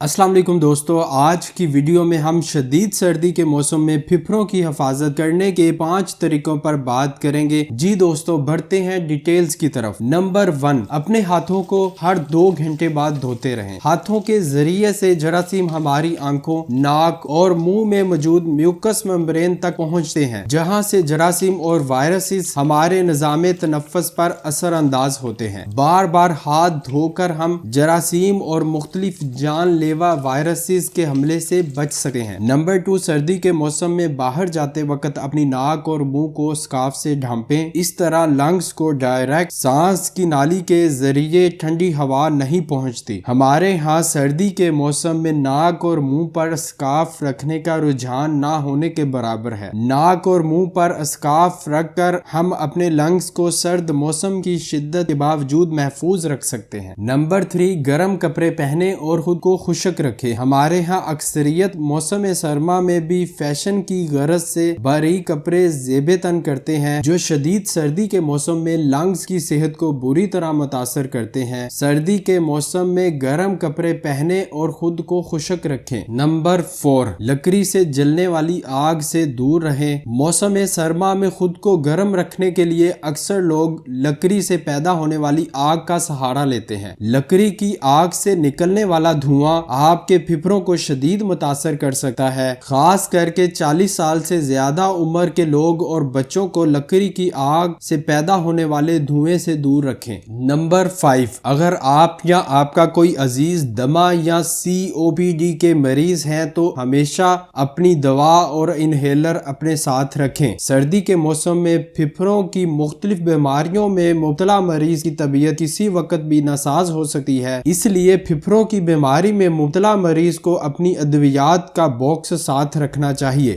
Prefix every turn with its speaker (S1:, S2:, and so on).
S1: अस्सलाम वालेकुम दोस्तों, आज की वीडियो में हम शदीद सर्दी के मौसम में फिफरों की हिफाजत करने के 5 तरीकों पर बात करेंगे। जी दोस्तों, बढ़ते हैं डिटेल्स की तरफ। नंबर 1, अपने हाथों को हर 2 घंटे बाद धोते रहें। हाथों के जरिए से जरासीम हमारी आंखों, नाक और मुंह में मौजूद म्यूकस मेम्ब्रेन तक पहुंचते हैं, जहां से जरासीम और वायरसेस हमारे निज़ाम तनफ़्फ़ुस पर असर अंदाज होते हैं। बार बार हाथ धोकर हम जरासीम और मुख्तलिफ जानलेवा वायरसेस के हमले से बच सकते हैं। नंबर 2, सर्दी के मौसम में बाहर जाते वक्त अपनी नाक और मुंह को स्कार्फ से ढांपें। इस तरह लंग्स को डायरेक्ट सांस की नाली के जरिए ठंडी हवा नहीं पहुंचती। हमारे यहाँ सर्दी के मौसम में नाक और मुंह पर स्कार्फ रखने का रुझान ना होने के बराबर है। नाक और मुंह पर स्कार्फ रखकर हम अपने लंग्स को सर्द मौसम की शिद्दत के बावजूद महफूज रख सकते हैं। नंबर 3, गर्म कपड़े पहने और खुद को खुशक रखें। हमारे यहाँ अक्सरियत मौसम सरमा में भी फैशन की गरज से बारीक कपड़े ज़ेबे तन करते हैं, जो शदीद सर्दी के मौसम में लंग्स की सेहत को बुरी तरह मुतासर करते हैं। सर्दी के मौसम में गर्म कपड़े पहने और खुद को खुशक रखें। नंबर 4, लकड़ी से जलने वाली आग से दूर रहें। मौसम सरमा में खुद को गर्म रखने के लिए अक्सर लोग लकड़ी से पैदा होने वाली आग का सहारा लेते हैं। लकड़ी की आग से निकलने वाला धुआं आपके फिफरों को शदीद मुतासर कर सकता है। खास करके 40 साल से ज्यादा उम्र के लोग और बच्चों को लकड़ी की आग से पैदा होने वाले धुएं से दूर रखें। नंबर 5, अगर आप या आपका कोई अजीज दमा या COPD के मरीज हैं तो हमेशा अपनी दवा और इनहेलर अपने साथ रखें। सर्दी के मौसम में फिफरों की मुख्तलिफ बीमारियों में मुब्तला मरीज की तबीयत किसी वक्त भी नासाज हो सकती है, इसलिए फिफरों की बीमारी में मुब्तला मरीज को अपनी अद्वियात का बॉक्स साथ रखना चाहिए।